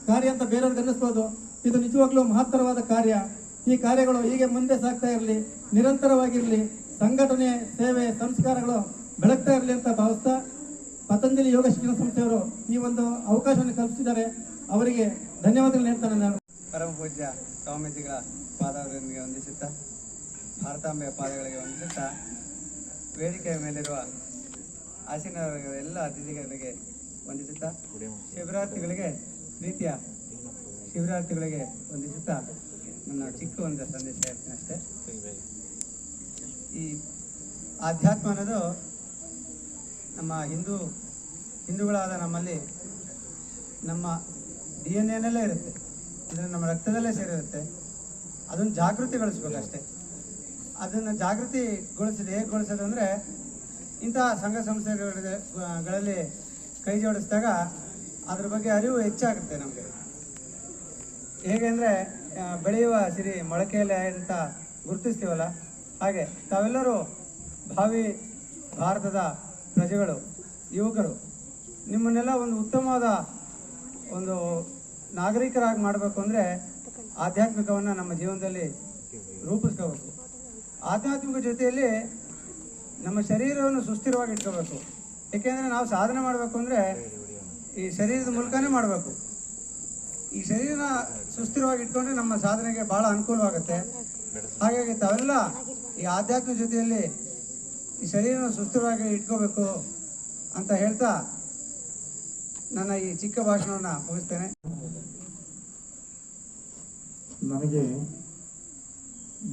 ಕಾರ್ಯ ಅಂತ ಬೇರೆಯವ್ರಿಗೆ ಅನ್ನಿಸ್ಬೋದು. ಇದು ನಿಜವಾಗ್ಲೂ ಮಹತ್ತರವಾದ ಕಾರ್ಯ. ಈ ಕಾರ್ಯಗಳು ಹೀಗೆ ಮುಂದೆ ಸಾಗ್ತಾ ಇರಲಿ, ನಿರಂತರವಾಗಿರಲಿ, ಸಂಘಟನೆ, ಸೇವೆ, ಸಂಸ್ಕಾರಗಳು ಬೆಳಗ್ತಾ ಇರಲಿ ಅಂತ ಭಾವಿಸ್ತಾ ಪತಂಜಲಿ ಯೋಗ ಶಿಕ್ಷಣ ಸಂಸ್ಥೆಯವರು ಈ ಒಂದು ಅವಕಾಶವನ್ನು ಕಲ್ಪಿಸಿದ್ದಾರೆ. ಅವರಿಗೆ ಧನ್ಯವಾದಗಳು ಹೇಳ್ತಾನೆ ನಾನು. ಪರಮ ಪೂಜ್ಯ ಸ್ವಾಮೀಜಿಗಳ ಪಾದಗಳಿಗೆ ವಂದಿಸುತ್ತಾ, ಭಾರತಾಂಬೆಯ ಪಾದಗಳಿಗೆ ವಂದಿಸುತ್ತಾ, ವೇದಿಕೆಯ ಮೇಲಿರುವ ಆಸೀನವರ ಎಲ್ಲ ಅತಿಥಿಗಳಿಗೆ ವಂದಿಸುತ್ತಾ, ಶಿಬಿರಾರ್ಥಿಗಳಿಗೆ ಪ್ರೀತಿಯ ಶಿಬಿರಾರ್ಥಿಗಳಿಗೆ ವಂದಿಸುತ್ತಾ ನನ್ನ ಚಿಕ್ಕ ಒಂದು ಸಂದೇಶ ಹೇಳ್ತೀನಿ ಅಷ್ಟೇ. ಈ ಆಧ್ಯಾತ್ಮ ಅನ್ನೋದು ನಮ್ಮ ಹಿಂದೂಗಳಾದ ನಮ್ಮಲ್ಲಿ ನಮ್ಮ DNA ಇರುತ್ತೆ, ಅಂದರೆ ನಮ್ಮ ರಕ್ತದಲ್ಲೇ ಸೇರಿರುತ್ತೆ. ಅದನ್ನು ಜಾಗೃತಿಗೊಳಿಸ್ಬೇಕಷ್ಟೇ. ಅದನ್ನು ಜಾಗೃತಿಗೊಳಿಸೋದು ಹೇಗೆ ಗೊಳಿಸೋದು ಅಂದರೆ, ಇಂತಹ ಸಂಘ ಸಂಸ್ಥೆಗಳಲ್ಲಿ ಕೈ ಜೋಡಿಸಿದಾಗ ಅದ್ರ ಬಗ್ಗೆ ಅರಿವು ಹೆಚ್ಚಾಗುತ್ತೆ ನಮಗೆ. ಹೇಗೆ ಅಂದರೆ ಬೆಳೆಯುವ ಸಿರಿ ಮೊಳಕೆಯಲ್ಲಿ ಅಂತ ಗುರುತಿಸ್ತೀವಲ್ಲ, ಹಾಗೆ ತಾವೆಲ್ಲರೂ ಭಾವಿ ಭಾರತದ ಪ್ರಜೆಗಳು, ಯುವಕರು. ನಿಮ್ಮನ್ನೆಲ್ಲ ಒಂದು ಉತ್ತಮವಾದ ಒಂದು ನಾಗರಿಕರಾಗಿ ಮಾಡಬೇಕು ಅಂದರೆ ಆಧ್ಯಾತ್ಮಿಕವನ್ನು ನಮ್ಮ ಜೀವನದಲ್ಲಿ ರೂಪಿಸ್ಕೋಬೇಕು. ಆಧ್ಯಾತ್ಮಿಕ ಜೊತೆಯಲ್ಲಿ ನಮ್ಮ ಶರೀರವನ್ನು ಸುಸ್ಥಿರವಾಗಿ ಇಟ್ಕೋಬೇಕು. ಏಕೆಂದರೆ ನಾವು ಸಾಧನೆ ಮಾಡಬೇಕು ಅಂದರೆ ಈ ಶರೀರದ ಮೂಲಕನೇ ಮಾಡಬೇಕು. ಈ ಶರೀರನ ಸುಸ್ಥಿರವಾಗಿ ಇಟ್ಕೊಂಡ್ರೆ ನಮ್ಮ ಸಾಧನೆಗೆ ಬಹಳ ಅನುಕೂಲವಾಗುತ್ತೆ. ಹಾಗಾಗಿ ತಾವೆಲ್ಲ ಈ ಆಧ್ಯಾತ್ಮ ಜೊತೆಯಲ್ಲಿ ಈ ಶರೀರನ ಸುಸ್ಥಿರವಾಗಿ ಇಟ್ಕೋಬೇಕು ಅಂತ ಹೇಳ್ತಾ ನನ್ನ ಈ ಚಿಕ್ಕ ಭಾಷಣವನ್ನು ಮುಗಿಸ್ತೇನೆ. ನನಗೆ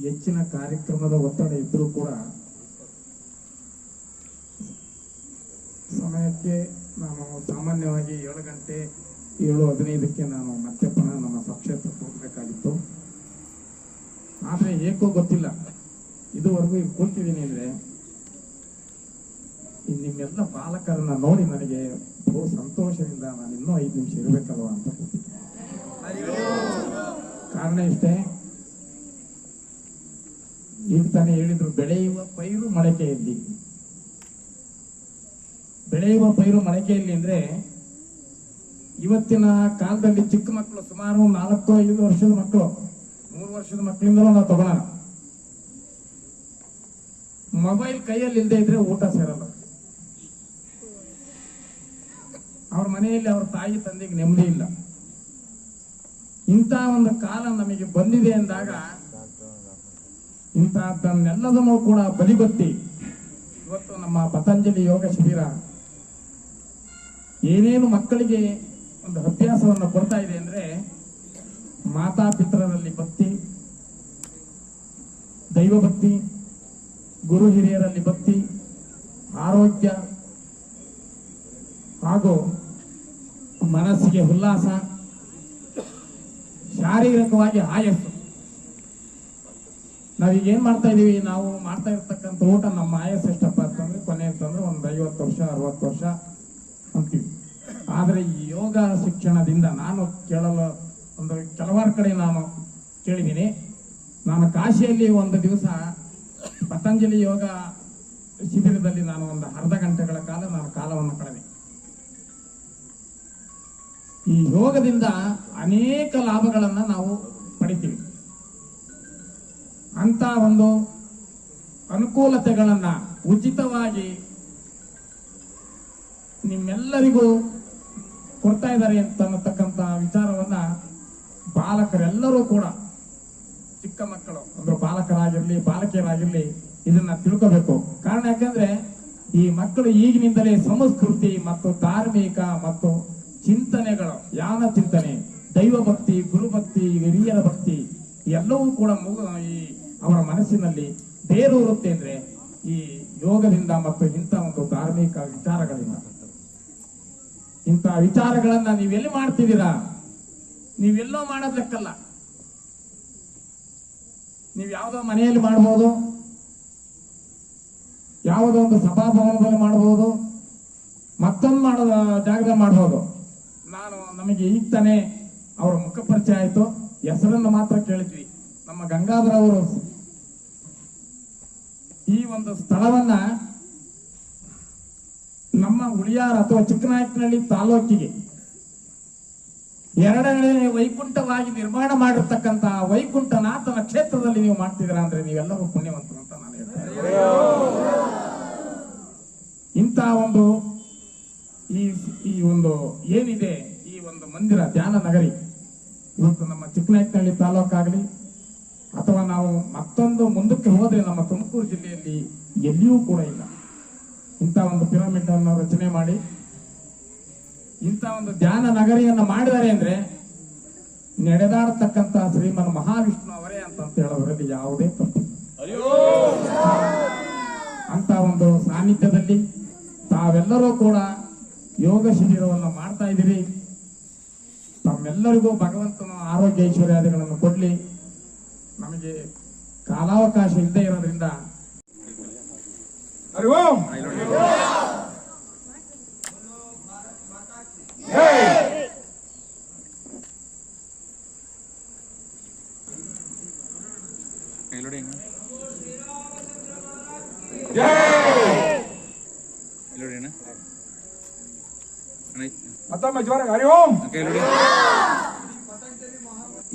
ಹೆಚ್ಚಿನ ಕಾರ್ಯಕ್ರಮದ ಒತ್ತಡ ಇದ್ದರೂ ಕೂಡ ಸಮಯಕ್ಕೆ ನಾನು ಸಾಮಾನ್ಯವಾಗಿ 7 ಗಂಟೆ 7:15ಕ್ಕೆ ನಾನು ಮತ್ತೆ ಪುನಃ ನಮ್ಮ ಸ್ವಕ್ಷೇತ್ರಕ್ಕೆ ಹೋಗಬೇಕಾಗಿತ್ತು. ಆದರೆ ಏಕೋ ಗೊತ್ತಿಲ್ಲ, ಇದುವರೆಗೂ ಈಗ ಕೂತಿದ್ದೀನಿ ಅಂದರೆ ನಿಮ್ಮೆಲ್ಲ ಬಾಲಕರನ್ನ ನೋಡಿ ನನಗೆ ಬಹು ಸಂತೋಷದಿಂದ ನಾನು ಇನ್ನೂ 5 ನಿಮಿಷ ಇರಬೇಕಲ್ವ ಅಂತ ಕೂತಿದ್ದೆ. ಕಾರಣ ಇಷ್ಟೇ, ಈಗ ತಾನೇ ಹೇಳಿದ್ರು, ಬೆಳೆಯುವ ಪೈರು ಮೊಳಕೆಯಲ್ಲಿ. ಬೆಳೆಯುವ ಪೈರು ಮೊಳಕೆಯಲ್ಲಿ ಅಂದ್ರೆ ಇವತ್ತಿನ ಕಾಲದಲ್ಲಿ ಚಿಕ್ಕ ಮಕ್ಕಳು ಸುಮಾರು 4-5 ವರ್ಷದ ಮಕ್ಕಳು, 3 ವರ್ಷದ ಮಕ್ಕಳಿಂದಲೂ ನಾವು ತಗೊಳ್ಳೋಣ, ಮೊಬೈಲ್ ಕೈಯಲ್ಲಿ ಇಲ್ಲದೆ ಇದ್ರೆ ಊಟ ಸೇರಲ್ಲ. ಅವ್ರ ಮನೆಯಲ್ಲಿ ಅವ್ರ ತಾಯಿ ತಂದೆಗೆ ನೆಮ್ಮದಿ ಇಲ್ಲ. ಇಂಥ ಒಂದು ಕಾಲ ನಮಗೆ ಬಂದಿದೆ ಅಂದಾಗ ಇಂಥದ್ದನ್ನೆಲ್ಲದನ್ನೂ ಕೂಡ ಬದಿಗೊತ್ತಿ ಇವತ್ತು ನಮ್ಮ ಪತಂಜಲಿ ಯೋಗ ಶಿಬಿರ ಏನೇನು ಮಕ್ಕಳಿಗೆ ಒಂದು ಅಭ್ಯಾಸವನ್ನು ಕೊಡ್ತಾ ಇದೆ ಅಂದ್ರೆ ಮಾತಾಪಿತರಲ್ಲಿ ಭಕ್ತಿ, ದೈವಭಕ್ತಿ, ಗುರು ಹಿರಿಯರಲ್ಲಿ ಭಕ್ತಿ, ಆರೋಗ್ಯ ಹಾಗೂ ಮನಸ್ಸಿಗೆ ಉಲ್ಲಾಸ, ಶಾರೀರಿಕವಾಗಿ ಆಯಸ್ಸು. ನಾವೀಗೇನ್ ಮಾಡ್ತಾ ಇದೀವಿ, ನಾವು ಮಾಡ್ತಾ ಇರ್ತಕ್ಕಂಥ ಊಟ ನಮ್ಮ ಆಯಸ್ಸು ಎಷ್ಟಪ್ಪ ಅಂತಂದ್ರೆ ಕೊನೆ ಅಂತಂದ್ರೆ ಒಂದು 50 ವರ್ಷ 60 ವರ್ಷ ಅಂತೀವಿ. ಆದ್ರೆ ಈ ಯೋಗ ಶಿಕ್ಷಣದಿಂದ ನಾನು ಕೇಳಲು ಒಂದು ಕೆಲವಾರು ಕಡೆ ನಾನು ಕೇಳಿದ್ದೀನಿ. ನಾನು ಕಾಶಿಯಲ್ಲಿ ಒಂದು ದಿವಸ ಪತಂಜಲಿ ಯೋಗ ಶಿಬಿರದಲ್ಲಿ ನಾನು ಒಂದು ಅರ್ಧ ಗಂಟೆಗಳ ಕಾಲ ನಾನು ಕಾಲವನ್ನು ಕಳೆದೆ. ಈ ಯೋಗದಿಂದ ಅನೇಕ ಲಾಭಗಳನ್ನ ನಾವು ಪಡಿತೀವಿ. ಅಂತ ಒಂದು ಅನುಕೂಲತೆಗಳನ್ನ ಉಚಿತವಾಗಿ ನಿಮ್ಮೆಲ್ಲರಿಗೂ ಕೊಡ್ತಾ ಇದ್ದಾರೆ ಅಂತ ಅನ್ನತಕ್ಕಂಥ ವಿಚಾರವನ್ನ ಬಾಲಕರೆಲ್ಲರೂ ಕೂಡ, ಚಿಕ್ಕ ಮಕ್ಕಳು ಅಂದ್ರೆ ಬಾಲಕರಾಗಿರ್ಲಿ ಬಾಲಕಿಯರಾಗಿರ್ಲಿ ಇದನ್ನ ತಿಳ್ಕೋಬೇಕು. ಕಾರಣ ಯಾಕಂದ್ರೆ ಈ ಮಕ್ಕಳು ಈಗಿನಿಂದಲೇ ಸಂಸ್ಕೃತಿ ಮತ್ತು ಧಾರ್ಮಿಕ ಮತ್ತು ಚಿಂತನೆಗಳು, ಯಾನ ಚಿಂತನೆ, ದೈವಭಕ್ತಿ, ಗುರುಭಕ್ತಿ, ಹಿರಿಯರ ಭಕ್ತಿ ಎಲ್ಲವೂ ಕೂಡ ಈ ಅವರ ಮನಸ್ಸಿನಲ್ಲಿ ಬೇರೂರುತ್ತೆ ಅಂದ್ರೆ ಈ ಯೋಗದಿಂದ ಮತ್ತು ಇಂಥ ಒಂದು ಧಾರ್ಮಿಕ ವಿಚಾರಗಳಿಂದ. ಇಂಥ ವಿಚಾರಗಳನ್ನ ನೀವೆಲ್ಲಿ ಮಾಡ್ತಿದ್ದೀರಾ? ನೀವೆಲ್ಲೋ ಮಾಡೋದಕ್ಕಲ್ಲ, ನೀವು ಯಾವುದೋ ಮನೆಯಲ್ಲಿ ಮಾಡ್ಬೋದು, ಯಾವುದೋ ಒಂದು ಸಭಾಭವನದಲ್ಲಿ ಮಾಡ್ಬೋದು, ಮತ್ತೊಂದು ಮಾಡೋ ಜಾಗದಲ್ಲಿ ಮಾಡ್ಬೋದು. ನಮಗೆ ಈಗ ತಾನೇ ಅವರ ಮುಖ ಪರಿಚಯ ಆಯ್ತು, ಹೆಸರನ್ನು ಮಾತ್ರ ಕೇಳಿದ್ವಿ. ನಮ್ಮ ಗಂಗಾಧರ ಅವರು ಈ ಒಂದು ಸ್ಥಳವನ್ನ ನಮ್ಮ ಹುಳಿಯಾರ ಅಥವಾ ಚಿಕ್ಕನಾಯಕನಹಳ್ಳಿ ತಾಲೂಕಿಗೆ 2ನೇ ವೈಕುಂಠವಾಗಿ ನಿರ್ಮಾಣ ಮಾಡಿರ್ತಕ್ಕಂಥ ವೈಕುಂಠನಾಥನ ಕ್ಷೇತ್ರದಲ್ಲಿ ನೀವು ಮಾಡ್ತಿದ್ದೀರಾ ಅಂದ್ರೆ ನೀವೆಲ್ಲರೂ ಪುಣ್ಯವಂತರು ಅಂತ ನಾನು ಹೇಳ್ತೇನೆ. ಇಂಥ ಒಂದು ಈ ಒಂದು ಏನಿದೆ ಈ ಒಂದು ಮಂದಿರ ಧ್ಯಾನ ನಗರಿ ಇವತ್ತು ನಮ್ಮ ಚಿಕ್ಕನಾಯಕನಹಳ್ಳಿ ತಾಲೂಕಾಗಲಿ ಅಥವಾ ನಾವು ಮತ್ತೊಂದು ಮುಂದಕ್ಕೆ ಹೋದ್ರೆ ನಮ್ಮ ತುಮಕೂರು ಜಿಲ್ಲೆಯಲ್ಲಿ ಎಲ್ಲಿಯೂ ಕೂಡ ಇಲ್ಲ. ಇಂಥ ಒಂದು ಪಿರಮಿಡ್ ಅನ್ನು ರಚನೆ ಮಾಡಿ ಇಂಥ ಒಂದು ಧ್ಯಾನ ನಗರಿಯನ್ನು ಮಾಡಿದ್ದಾರೆ ಅಂದ್ರೆ ನಡೆದಾಡತಕ್ಕಂಥ ಶ್ರೀಮನ್ ಮಹಾವಿಷ್ಣು ಅವರೇ ಅಂತ ಹೇಳೋದ್ರಲ್ಲಿ ಯಾವುದೇ ತಪ್ಪು. ಅಂತ ಒಂದು ಸಾನ್ನಿಧ್ಯದಲ್ಲಿ ತಾವೆಲ್ಲರೂ ಕೂಡ ಯೋಗ ಶಿಬಿರವನ್ನು ಮಾಡ್ತಾ ಇದ್ದೀರಿ. ತಮ್ಮೆಲ್ಲರಿಗೂ ಭಗವಂತನ ಆರೋಗ್ಯ ಐಶ್ವರ್ಯಾದಿಗಳನ್ನು ಕೊಡ್ಲಿ. ನಮಗೆ ಕಾಲಾವಕಾಶ ಇಲ್ಲದೆ ಇರೋದ್ರಿಂದ ಮತ್ತೊಮ್ಮೆ ಜೋರಾಗಿ ಹರಿ ಓಂ.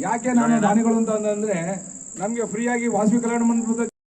ಯಾಕೆ ನಾನು ದಾನಿಗಳು ಅಂತಂದ್ರೆ ನಮ್ಗೆ ಫ್ರೀಯಾಗಿ ವಾಸವಿ ಕಲ್ಯಾಣ ಮಂಟಪದ